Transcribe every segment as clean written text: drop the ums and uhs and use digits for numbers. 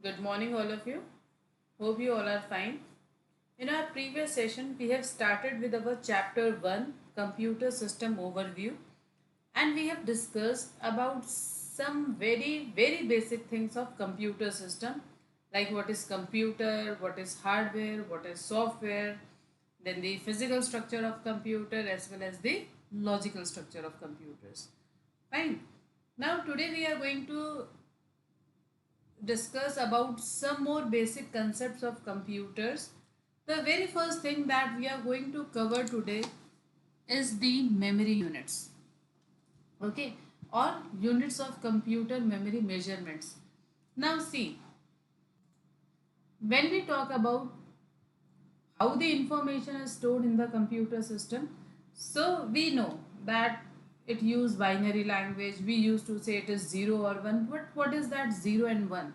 Good morning, all of you. Hope you all are fine. In our previous session, we have started with our chapter 1 computer system overview, and we have discussed about some very basic things of computer system, like what is computer, what is hardware, what is software, then the physical structure of computer as well as the logical structure of computers. Fine. Now today we are going to discuss about some more basic concepts of computers. The very first thing that we are going to cover today is the memory units. Okay, or units of computer memory measurements. Now, see, when we talk about how the information is stored in the computer system, so we know that it use binary language. We used to say it is 0 or 1, but what is that 0 and 1?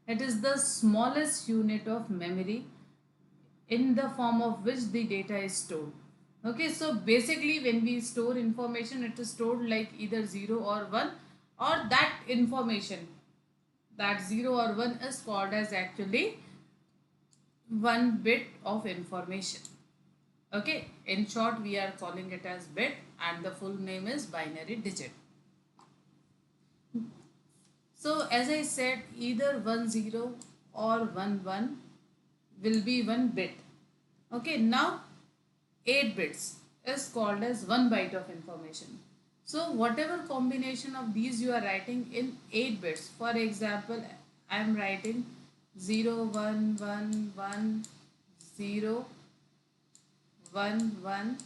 It is the smallest unit of memory in the form of which the data is stored. Okay, so basically when we store information, it is stored like either 0 or 1, or that information, that 0 or 1 is called as actually one bit of information. Okay, in short we are calling it as bit, and the full name is binary digit. So as I said, either 10 or 11 will be one bit. Okay, now 8 bits is called as 1 byte of information. So whatever combination of these you are writing in 8 bits, for example, I am writing 0 1 1 1 0 1 1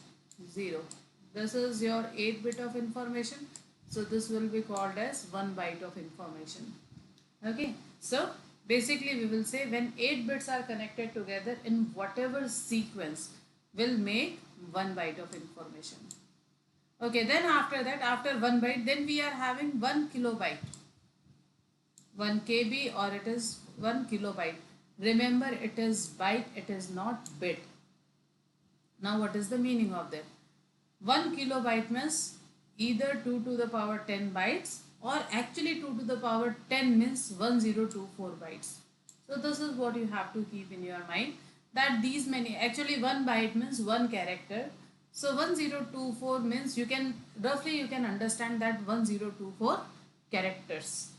0. This is your 8 bit of information. So this will be called as 1 byte of information. Okay, so basically we will say when 8 bits are connected together in whatever sequence will make 1 byte of information. Okay, then after that, after 1 byte, then we are having 1 kilobyte, 1 KB, or it is 1 kilobyte. Remember, it is byte, it is not bit. Now what is the meaning of that? 1 kilobyte means either 2 to the power 10 bytes, or actually 2 to the power 10 means 1024 bytes. So this is what you have to keep in your mind, that these many, actually 1 byte means 1 character. So 1024 means you can roughly you can understand that 1024 characters.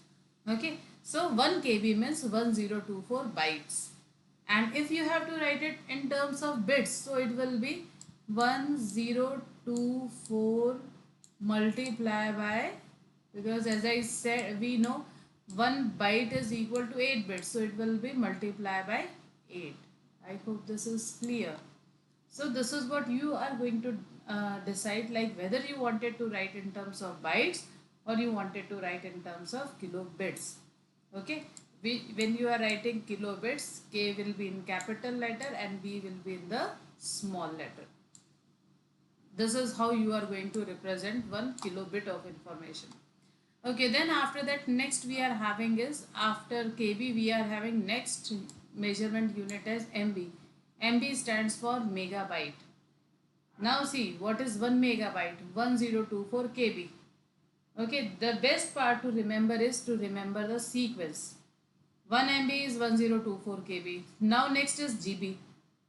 Okay, so 1 KB means 1024 bytes. And if you have to write it in terms of bits, so it will be 1024 multiply by, because as I said, we know 1 byte is equal to 8 bits, so it will be multiply by 8. I hope this is clear. So this is what you are going to decide, like whether you wanted to write in terms of bytes or you wanted to write in terms of kilobits. Okay, when you are writing kilobits, K will be in capital letter and B will be in the small letter. This is how you are going to represent 1 kilobit of information. Okay, then after that, next we are having is, after KB we are having next measurement unit as MB. MB stands for megabyte. Now see, what is 1 megabyte? 1024 KB. Okay, the best part to remember is to remember the sequence. 1 MB is 1024 KB. Now next is GB.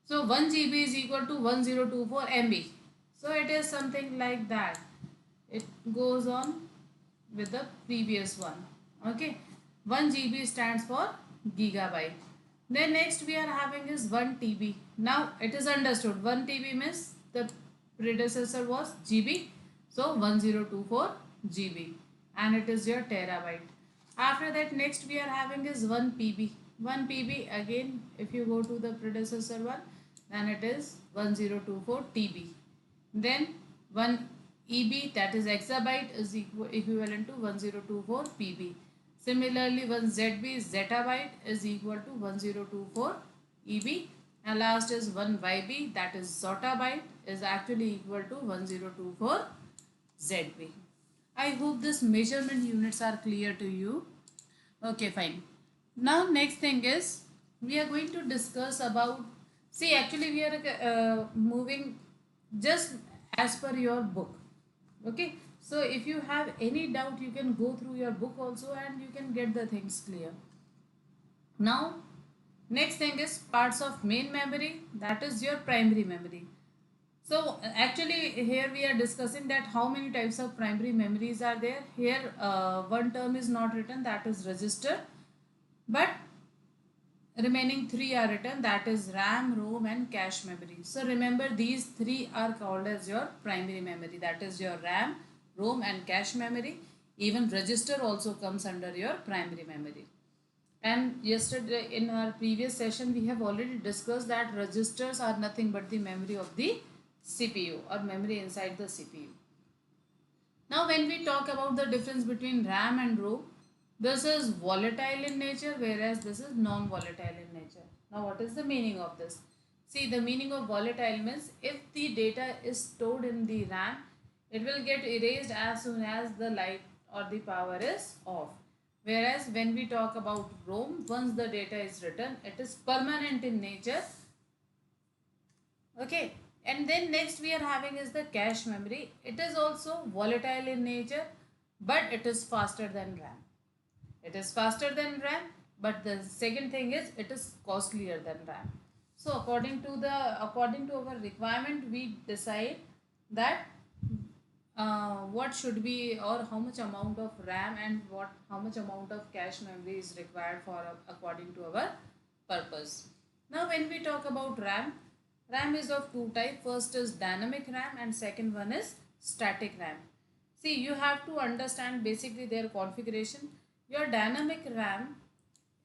So 1 GB is equal to 1024 MB. So it is something like that. It goes on with the previous one. Okay, 1 GB stands for gigabyte. Then next we are having is 1 TB. Now it is understood 1 TB means the predecessor was GB, so 1024 GB, and it is your terabyte. After that, next we are having is 1 PB. 1 PB, again if you go to the predecessor one, then it is 1024 TB. Then 1 EB, that is exabyte, is equivalent to 1024 PB. Similarly, 1 ZB, zettabyte, is equal to 1024 EB. And last is 1 YB, that is zottabyte, is actually equal to 1024 ZB. I hope this measurement units are clear to you. Okay, fine. Now next thing is, we are going to discuss about, see actually we are moving just as per your book. Okay, so if you have any doubt, you can go through your book also and you can get the things clear. Now next thing is parts of main memory, that is your primary memory. So actually here we are discussing that how many types of primary memories are there. Here one term is not written, that is register, but remaining three are written, that is RAM, ROM and cache memory. So remember these three are called as your primary memory, that is your RAM, ROM and cache memory. Even register also comes under your primary memory. And yesterday in our previous session we have already discussed that registers are nothing but the memory of the CPU or memory inside the CPU. Now when we talk about the difference between RAM and ROM, this is volatile in nature whereas this is non-volatile in nature. Now what is the meaning of this? See, the meaning of volatile means if the data is stored in the RAM, it will get erased as soon as the light or the power is off. Whereas when we talk about ROM, once the data is written, it is permanent in nature. Okay, and then next we are having is the cache memory. It is also volatile in nature, but it is faster than RAM. It is faster than RAM, but the second thing is it is costlier than RAM. So according to our requirement, we decide that what should be or how much amount of RAM and how much amount of cache memory is required for according to our purpose. Now when we talk about RAM, RAM is of two type. First is dynamic RAM and second one is static RAM. See, you have to understand basically their configuration. Your dynamic RAM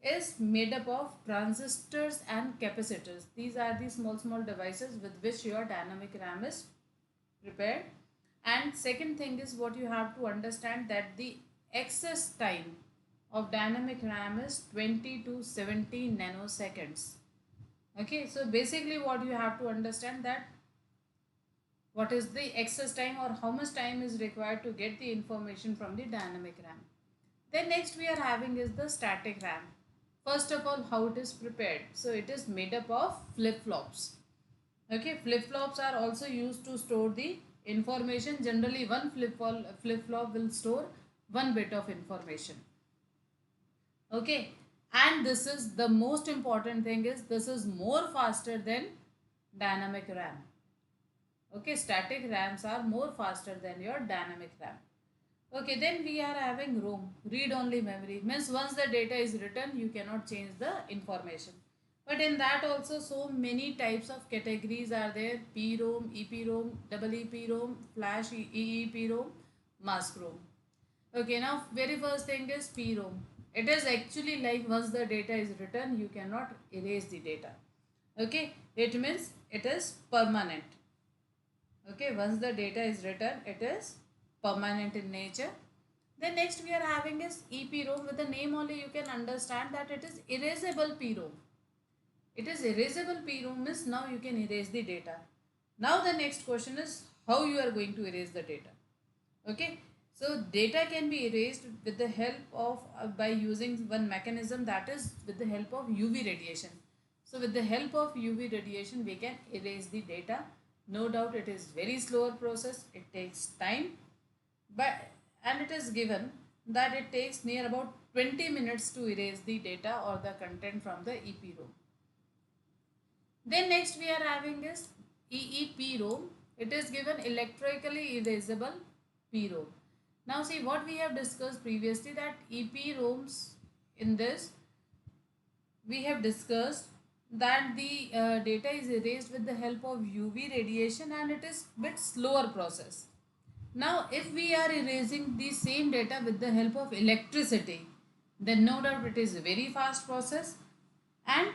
is made up of transistors and capacitors. These are the small devices with which your dynamic RAM is prepared. And second thing is what you have to understand, that the access time of dynamic RAM is 20 to 70 nanoseconds. Okay, so basically what you have to understand, that what is the access time or how much time is required to get the information from the dynamic RAM. Then next we are having is the static RAM. First of all, how it is prepared. So it is made up of flip-flops. Okay, flip-flops are also used to store the information. Generally one flip-flop will store 1 bit of information. Okay, and this is the most important thing, is this is more faster than dynamic RAM. Okay, static RAMs are more faster than your dynamic RAM. Okay, then we are having ROM, read only memory. Means once the data is written, you cannot change the information. But in that also so many types of categories are there: PROM, EPROM, double EPROM, flash EEPROM, mask ROM. Okay, now very first thing is PROM. It is actually like once the data is written, you cannot erase the data. Okay, it means it is permanent. Okay, once the data is written, it is permanent in nature. Then next we are having is EPROM. With the name only you can understand that it is erasable PROM. It is erasable PROM means now you can erase the data. Now the next question is how you are going to erase the data. Okay, so data can be erased with the help of by using one mechanism, that is with the help of UV radiation. So with the help of UV radiation we can erase the data. No doubt it is very slower process, it takes time, but and it is given that it takes near about 20 minutes to erase the data or the content from the EPROM. Then next we are having is EEPROM. It is given electrically erasable PROM. Now see what we have discussed previously, that EPROMs, in this we have discussed that the data is erased with the help of UV radiation and it is bit slower process. Now if we are erasing the same data with the help of electricity, then no doubt it is a very fast process and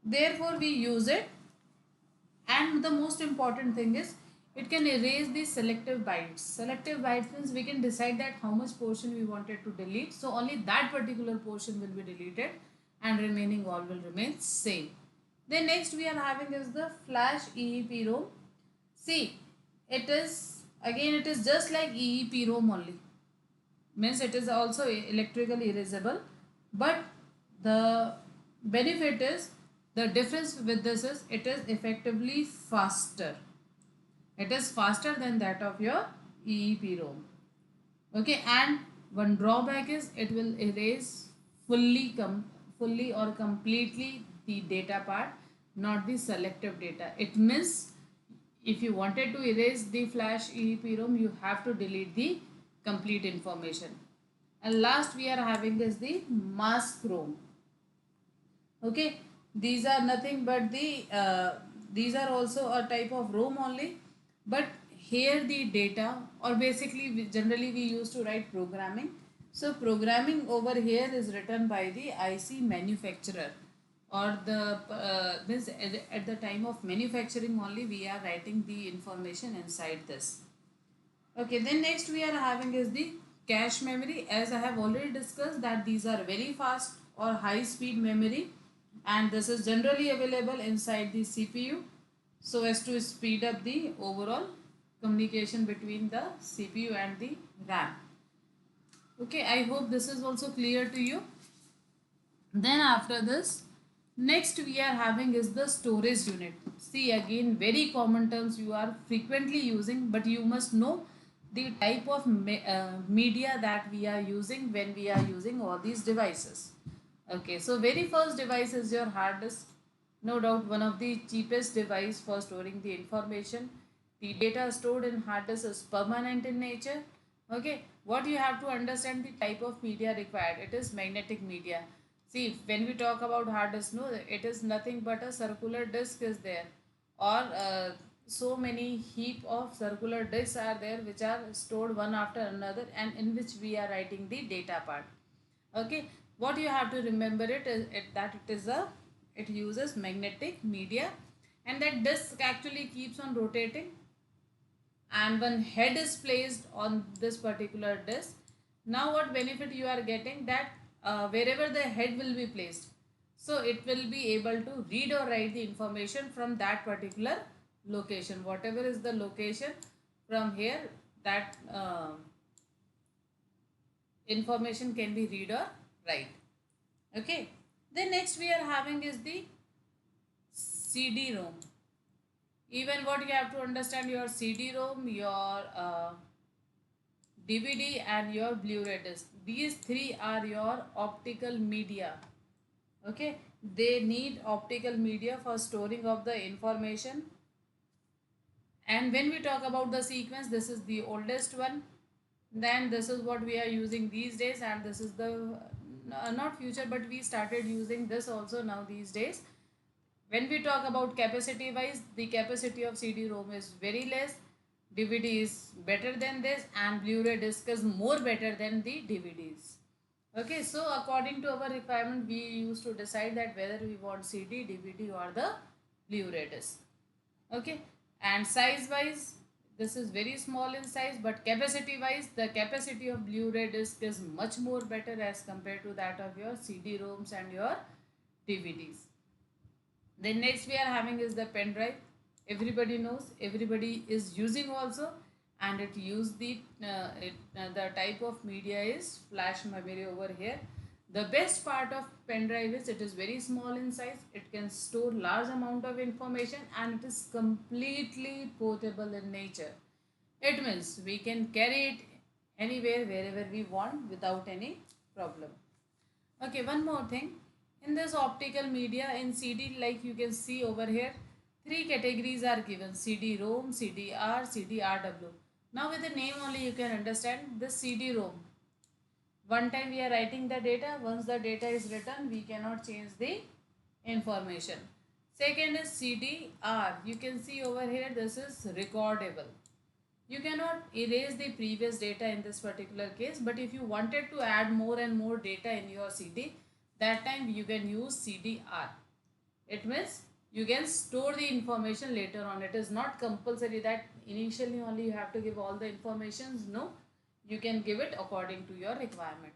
therefore we use it. And the most important thing is it can erase the selective bytes. Selective bytes means we can decide that how much portion we wanted to delete, so only that particular portion will be deleted and remaining all will remain same. Then next we are having is the flash EEPROM. See, it is again it is just like EEPROM only, means it is also electrically erasable, but the benefit is, the difference with this is it is effectively faster. It is faster than that of your EEPROM. Okay, and one drawback is it will erase fully or completely the data part, not the selective data. It means if you wanted to erase the flash EEPROM, you have to delete the complete information. And last we are having is the mask ROM. Okay, these are nothing but these are also a type of ROM only, but here the data, or basically generally we used to write programming. So programming over here is written by the IC manufacturer, or the means at the time of manufacturing only we are writing the information inside this. Okay, then next we are having is the cache memory. As I have already discussed that these are very fast or high speed memory, and this is generally available inside the CPU so as to speed up the overall communication between the CPU and the RAM. Okay, I hope this is also clear to you. Then after this, next we are having is the storage unit. See, again, very common terms you are frequently using, but you must know the type of media that we are using when we are using all these devices. Okay, so very first device is your hard disk. No doubt one of the cheapest device for storing the information. The data stored in hard disk is permanent in nature. Okay, what you have to understand the type of media required. It is magnetic media. See, when we talk about hard disk, no, it is nothing but a circular disk is there, or so many heap of circular disks are there which are stored one after another, and in which we are writing the data part. Okay, what you have to remember that it is a, it uses magnetic media, and that disk actually keeps on rotating, and one head is placed on this particular disk. Now what benefit you are getting, that wherever the head will be placed, so it will be able to read or write the information from that particular location, whatever is the location from here, that information can be read or write. Okay, then next we are having is the CD-ROM. Even what you have to understand, your CD-ROM, your DVD and your Blu-ray disc. These three are your optical media. Okay, they need optical media for storing of the information. And when we talk about the sequence, this is the oldest one. Then this is what we are using these days, and this is the not future, but we started using this also now these days. When we talk about capacity wise, the capacity of CD-ROM is very less, DVD is better than this, and Blu-ray disc is more better than the DVDs. Okay, so according to our requirement, we used to decide that whether we want CD, DVD or the Blu-ray disc. Okay, and size wise, this is very small in size, but capacity wise, the capacity of Blu-ray disc is much more better as compared to that of your CD-ROMs and your DVDs. Then next we are having is the pen drive. Everybody knows, everybody is using also, and it use the type of media is flash memory over here. The best part of pen drive is it is very small in size. It can store large amount of information, and it is completely portable in nature. It means we can carry it anywhere wherever we want without any problem. Okay, one more thing. In this optical media in CD, like you can see over here, three categories are given: CD-ROM, CDR, CDRW. Now with the name only you can understand this CD-ROM. One time we are writing the data, once the data is written, we cannot change the information. Second is CDR. You can see over here, this is recordable. You cannot erase the previous data in this particular case, but if you wanted to add more and more data in your CD, that time you can use CDR. It means you can store the information later on. It is not compulsory that initially only you have to give all the informations. No, you can give it according to your requirement.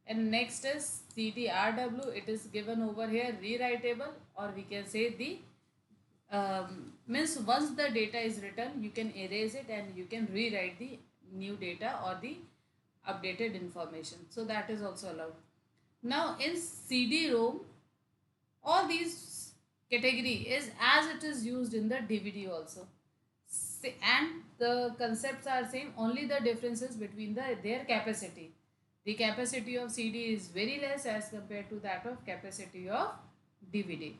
And next is CDRW. It is given over here rewritable, or we can say the means once the data is written, you can erase it and you can rewrite the new data or the updated information. So that is also allowed. Now in CD-ROM, all these category is as it is used in the DVD also. And the concepts are same, only the differences between their capacity. The capacity of CD is very less as compared to that of capacity of DVD.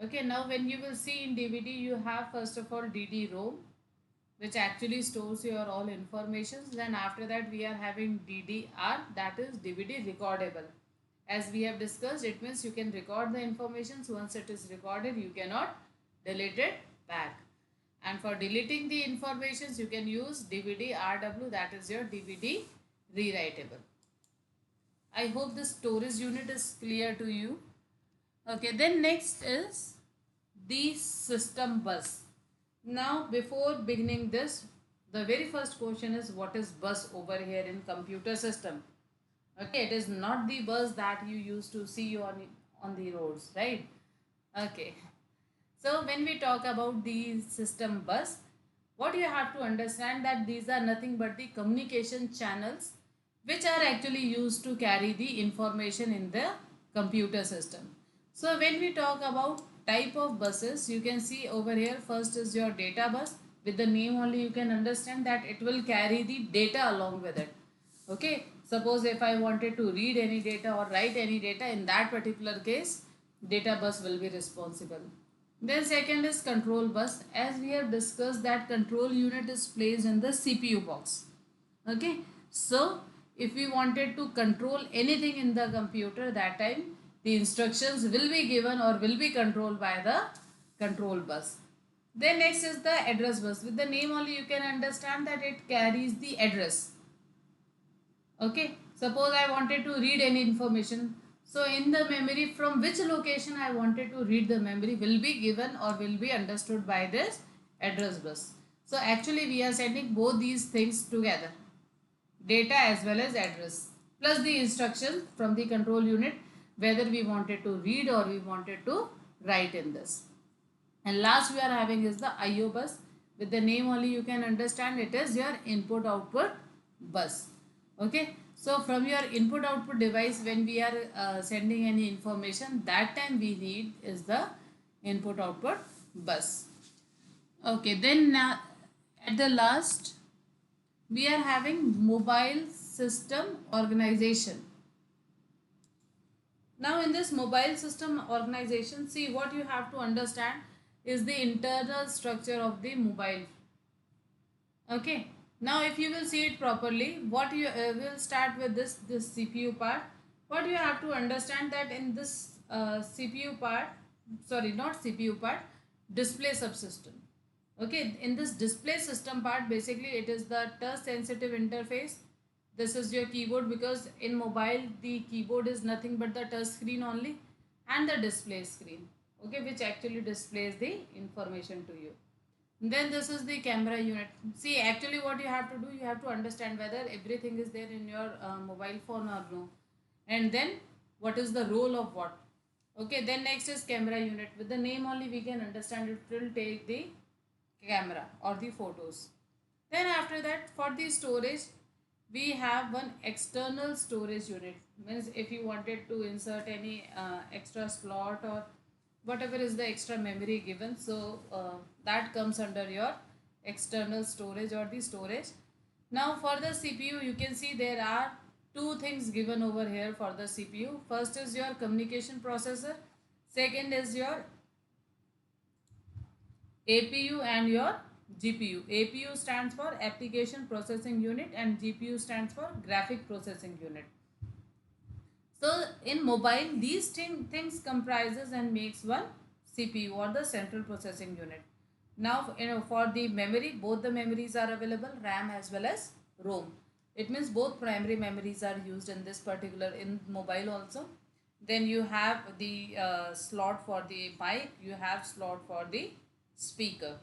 Okay, now when you will see in DVD, you have first of all DD-ROM, which actually stores your all informations. Then after that we are having DDR, that is DVD recordable. As we have discussed, it means you can record the information. Once it is recorded, you cannot delete it back. And for deleting the informations, you can use DVD RW, that is your DVD rewritable. I hope the storage unit is clear to you. Okay, then next is the system bus. Now, before beginning this, the very first question is what is bus over here in computer system? Okay, it is not the bus that you used to see on the roads, right? Okay. So when we talk about the system bus, what you have to understand that these are nothing but the communication channels which are actually used to carry the information in the computer system. So when we talk about type of buses, you can see over here first is your data bus. With the name only you can understand that it will carry the data along with it. Okay, suppose if I wanted to read any data or write any data, in that particular case data bus will be responsible. Then second is control bus. As we have discussed that control unit is placed in the CPU box. Okay, so if we wanted to control anything in the computer, that time the instructions will be given or will be controlled by the control bus. Then next is the address bus. With the name only you can understand that it carries the address. Okay, suppose I wanted to read any information, so in the memory from which location I wanted to read the memory will be given or will be understood by this address bus. So actually we are sending both these things together, data as well as address, plus the instructions from the control unit whether we wanted to read or we wanted to write in this. And last we are having is the IO bus. With the name only you can understand it is your input output bus. Okay, so from your input output device, when we are sending any information, that time we need is the input output bus. Okay, then now at the last we are having mobile system organization. Now in this mobile system organization, see what you have to understand is the internal structure of the mobile. Okay, now if you will see it properly, what you will start with this CPU part. What you have to understand that in this CPU part, sorry, not CPU part, display subsystem. Okay, in this display system part, basically it is the touch sensitive interface. This is your keyboard, because in mobile the keyboard is nothing but the touch screen only and the display screen, okay, which actually displays the information to you. Then this is the camera unit. See, actually what you have to do, you have to understand whether everything is there in your mobile phone or no, and then what is the role of what. Okay, then next is camera unit. With the name only we can understand it will take the camera or the photos. Then after that, for the storage, we have one external storage unit. Means if you wanted to insert any extra slot or whatever is the extra memory given, so that comes under your external storage or the storage. Now for the CPU, you can see there are two things given over here for the CPU. First is your communication processor, second is your APU and your GPU. APU stands for application processing unit and GPU stands for graphic processing unit. So in mobile, these things comprises and makes one CPU or the central processing unit. Now, for the memory, both the memories are available, RAM as well as ROM. It means both primary memories are used in this particular, in mobile also. Then you have the slot for the mic, you have slot for the speaker.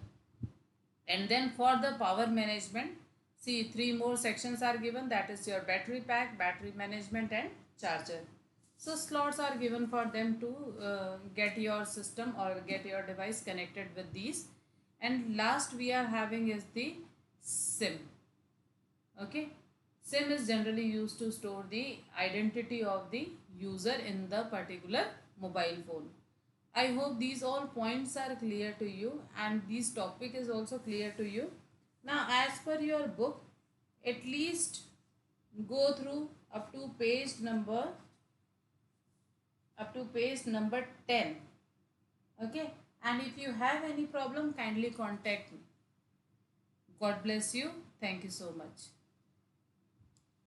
And then for the power management, see, three more sections are given, that is your battery pack, battery management and charger. So slots are given for them to get your system or get your device connected with these. And last we are having is the SIM. Okay, SIM is generally used to store the identity of the user in the particular mobile phone. I hope these all points are clear to you and this topic is also clear to you. Now as per your book, at least go through up to page number up to page number 10. Okay, and if you have any problem, kindly contact me. God bless you. Thank you so much.